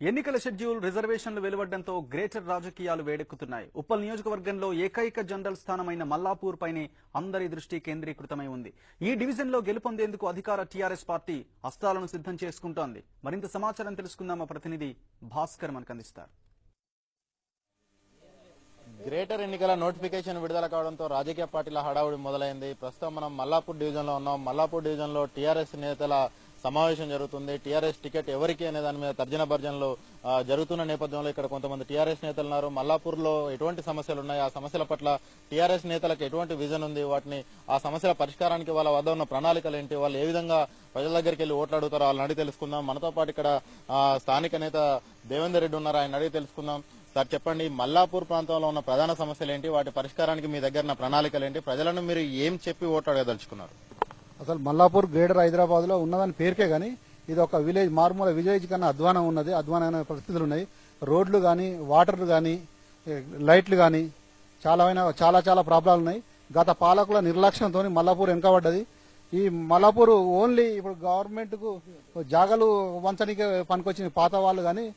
ఎన్నికల షెడ్యూల్ రిజర్వేషన్లు వెలువడడంతో గ్రేటర్ రాజకీయాలు వేడెక్కుతున్నాయి. ఉప్పల్ నియోజకవర్గంలో ఏకైక జనరల్ స్థానమైన మల్లాపూర్ పైనే అందరి దృష్టి కేంద్రీకృతమై ఉంది. ఈ డివిజన్లో గెలుపొందేందుకు అధికార టీఆర్ఎస్ పార్టీ అస్త్రాలను సిద్ధం చేసుకుంటోంది. మరింత సమాచారం తెలుసుకుందాం మా ప్రతినిధి భాస్కర్ మనకు అందిస్తారు. గ్రేటర్ ఎన్నికల నోటిఫికేషన్ విడుదల కావడంతో రాజకీయ పార్టీల హడావుడి మొదలైంది. ప్రస్తుతం మనం మల్లాపూర్ డివిజన్ లో ఉన్నాం. మల్లాపూర్ డివిజన్ లో టీఆర్ఎస్ నేతల సమావేశం జరుగుతుంది. టీఆర్ఎస్ టికెట్ ఎవరికి అనే దాని మీద తర్జన భర్జనలు జరుగుతున్న నేపథ్యంలో ఇక్కడ కొంతమంది టీఆర్ఎస్ నేతలు ఉన్నారు. మల్లాపూర్ లో ఎటువంటి సమస్యలు ఉన్నాయి, ఆ సమస్యల పట్ల టీఆర్ఎస్ నేతలకు ఎటువంటి విజన్ ఉంది, వాటిని ఆ సమస్యల పరిష్కారానికి వాళ్ళ వద్ద ఉన్న ప్రణాళికలు ఏంటి, వాళ్ళు ఏ విధంగా ప్రజల దగ్గరికి వెళ్లి ఓట్లాడుతారో వాళ్ళని అడిగి తెలుసుకుందాం. మనతో పాటు ఇక్కడ స్థానిక నేత దేవేందర్ రెడ్డి ఉన్నారు, ఆయన అడిగి తెలుసుకుందాం. సార్ చెప్పండి, మల్లాపూర్ ప్రాంతంలో ఉన్న ప్రధాన సమస్యలు ఏంటి, వాటి పరిష్కారానికి మీ దగ్గర ఉన్న ప్రణాళికలు ఏంటి, ప్రజలను మీరు ఏం చెప్పి ఓట్లాడదలుచుకున్నారు? అసలు మల్లాపూర్ గ్రేటర్ హైదరాబాద్ లో ఉన్నదని పేరుకే గానీ ఇది ఒక విలేజ్, మారుమూల విలేజ్ కన్నా అధ్వానం ఉన్నది. అధ్వానమైన పరిస్థితులు ఉన్నాయి. రోడ్లు గానీ, వాటర్లు గానీ, లైట్లు గానీ చాలా ప్రాబ్లాలు ఉన్నాయి. గత పాలకుల నిర్లక్ష్యంతో మల్లాపూర్ వెనుకబడ్డది. ఈ మల్లాపూర్ ఓన్లీ ఇప్పుడు గవర్నమెంట్ కు జాగలు వంచడానికి పనికొచ్చిన పాత వాళ్ళు గానీ,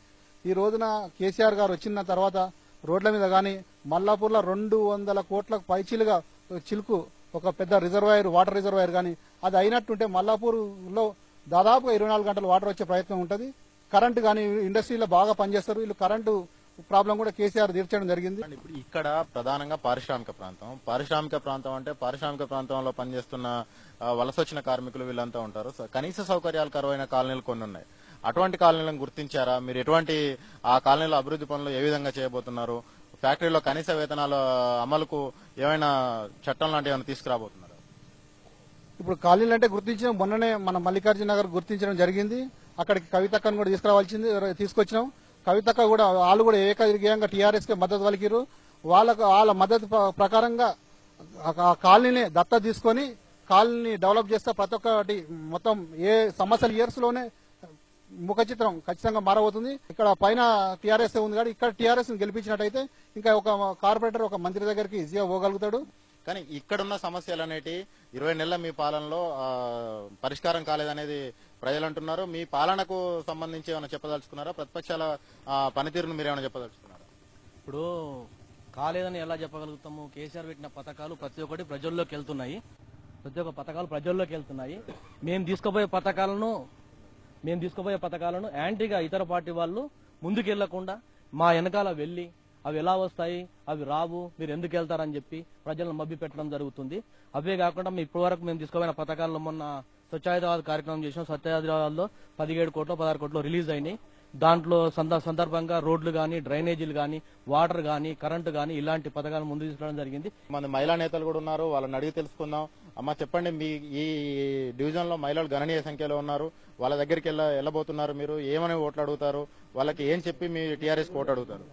ఈ రోజున కేసీఆర్ గారు వచ్చిన తర్వాత రోడ్ల మీద గానీ మల్లాపూర్లో 200 కోట్లకు పైచీలుగా చిలుకు ఒక పెద్ద రిజర్వాయర్, వాటర్ రిజర్వాయర్ గానీ అది అయినట్టుంటే మల్లాపూర్ లో దాదాపుగా 24 గంటలు వాటర్ వచ్చే ప్రయత్నం ఉంటుంది. కరెంటు గానీ ఇండస్ట్రీలో బాగా పనిచేస్తారు. వీళ్ళు కరెంటు ప్రాబ్లం కూడా కేసీఆర్ తీర్చడం జరిగింది. ఇప్పుడు ఇక్కడ ప్రధానంగా పారిశ్రామిక ప్రాంతం అంటే పారిశ్రామిక ప్రాంతంలో పనిచేస్తున్న వలస వచ్చిన కార్మికులు వీళ్ళంతా ఉంటారు. కనీస సౌకర్యాలు కరువైన కాలనీలు కొన్ని ఉన్నాయి. అటువంటి కాలనీలను గుర్తించారా మీరు? ఎటువంటి ఆ కాలనీలో అభివృద్ధి పనులు ఏ విధంగా చేయబోతున్నారు? ఫ్యాక్టరీలో కనీస వేతనాల అమలుకు ఏమైనా చట్టం లాంటి ఏమైనా తీసుకురాబోతున్నారు? ఇప్పుడు కాలనీలు అంటే గుర్తించడం మొన్ననే మన మల్లికార్జున నగర్ గుర్తించడం జరిగింది. అక్కడికి కవితక్కను కూడా తీసుకొచ్చినాం. కవితక్క కూడా వాళ్ళు కూడా ఏకగ్రీయంగా టీఆర్ఎస్ కి మద్దతు పలికిరు. వాళ్ళ మద్దతు ప్రకారంగా ఆ కాలనీని దత్తత తీసుకొని కాలనీ డెవలప్ చేస్తే ప్రతి ఒక్కటి మొత్తం ఏ సమస్యలు ఇయర్స్ లోనే ముఖ చిత్రం ఖచ్చితంగా మారబోతుంది. ఇక్కడ పైన టీఆర్ఎస్ ఉంది కాబట్టి ఇక్కడ టీఆర్ఎస్ గెలిపించినట్టయితే ఇంకా ఒక కార్పొరేటర్, ఒక మంత్రి దగ్గరికి ఈజీగా పోగలుగుతాడు. కానీ ఇక్కడున్న సమస్యలు అనేటి 20 నెలల మీ పాలనలో పరిష్కారం కాలేదనేది ప్రజలు అంటున్నారు. మీ పాలనకు సంబంధించి ఏమైనా చెప్పదలుచుకున్నారా? ప్రతిపక్షాల పనితీరును మీరు ఏమైనా చెప్పదలుచుకున్నారా? ఇప్పుడు కాలేదని ఎలా చెప్పగలుగుతాము? కేసీఆర్ పెట్టిన పథకాలు ప్రతి ఒక్కటి ప్రజల్లోకి వెళ్తున్నాయి. మేము తీసుకుపోయే పథకాలను యాంటీగా ఇతర పార్టీ వాళ్ళు ముందుకెళ్లకుండా మా వెనకాల వెళ్లి అవి ఎలా వస్తాయి, అవి రావు, మీరు ఎందుకు వెళ్తారని చెప్పి ప్రజలను మభ్య పెట్టడం జరుగుతుంది. అవే కాకుండా ఇప్పటి వరకు మేము తీసుకోపోయిన పథకాలను మొన్న స్వచ్ఛ హైదరాబాద్ కార్యక్రమం చేసాం. స్వచ్ఛ హైదరాబాద్ లో 17 కోట్లు 16 కోట్లు రిలీజ్ అయినాయి. దాంట్లో సందర్భంగా రోడ్లు గానీ, డ్రైనేజీలు గానీ, వాటర్ గానీ, కరెంటు గానీ ఇలాంటి పథకాలు ముందు తీసుకోవడం జరిగింది. మన మహిళా నేతలు కూడా ఉన్నారు, వాళ్ళని అడిగి తెలుసుకుందాం. అమ్మ చెప్పండి, మీ ఈ డివిజన్ లో మహిళలు గణనీయ సంఖ్యలో ఉన్నారు. వాళ్ళ దగ్గరికి వెళ్ళబోతున్నారు. మీరు ఏమని ఓట్లు అడుగుతారు? వాళ్ళకి ఏం చెప్పి మీ టీఆర్ఎస్ ఓటు అడుగుతారు?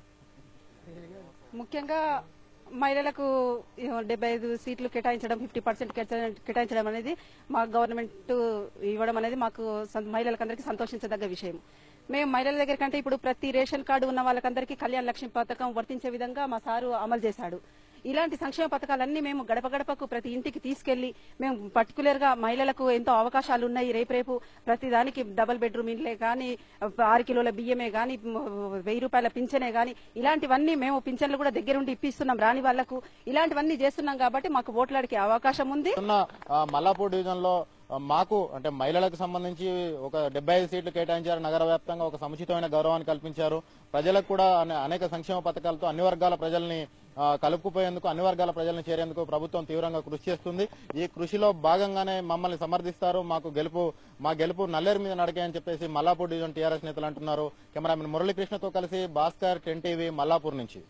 ముఖ్యంగా మహిళలకు 75 సీట్లు కేటాయించడం, 50% కేటాయించడం అనేది మా గవర్నమెంట్ ఇవ్వడం అనేది మాకు మహిళలకందరికీ సంతోషించదగ్గ విషయం. మేము మహిళల దగ్గర కంటే ఇప్పుడు ప్రతి రేషన్ కార్డు ఉన్న వాళ్ళకందరికీ కళ్యాణ లక్ష్మి పథకం వర్తించే విధంగా మా సారు అమలు చేశాడు. ఇలాంటి సంక్షేమ పథకాలన్నీ మేము గడప గడపకు ప్రతి ఇంటికి తీసుకెళ్లి మేము పర్టికులర్ గా మహిళలకు ఎంతో అవకాశాలు ఉన్నాయి. రేపు ప్రతి దానికి డబుల్ బెడ్రూమ్ ఇళ్లే గానీ, 6 కిలోల బియ్యమే గానీ, 1000 రూపాయల పింఛనే గానీ ఇలాంటివన్నీ మేము పింఛన్లు కూడా దగ్గరుండి ఇప్పిస్తున్నాం రాని వాళ్లకు. ఇలాంటివన్నీ చేస్తున్నాం కాబట్టి మాకు ఓట్లాడికే అవకాశం ఉంది. మల్లాపూర్ డివిజన్ లో మాకు అంటే మహిళలకు సంబంధించి ఒక 75 సీట్లు కేటాయించారు. నగర వ్యాప్తంగా ఒక సముచితమైన గౌరవాన్ని కల్పించారు. ప్రజలకు కూడా అనేక సంక్షేమ పథకాలతో అన్ని వర్గాల ప్రజల్ని కలుపుకుపోయేందుకు, అన్ని వర్గాల ప్రజల్ని చేరేందుకు ప్రభుత్వం తీవ్రంగా కృషి చేస్తుంది. ఈ కృషిలో భాగంగానే మమ్మల్ని సమర్థిస్తారు. మా గెలుపు నల్లేరు మీద నడకే అని చెప్పేసి మల్లాపూర్ డివిజన్ టీఆర్ఎస్ నేతలు అంటున్నారు. కెమెరామెన్ మురళీకృష్ణతో కలిసి భాస్కర్, 10 టీవీ, మల్లాపూర్ నుంచి.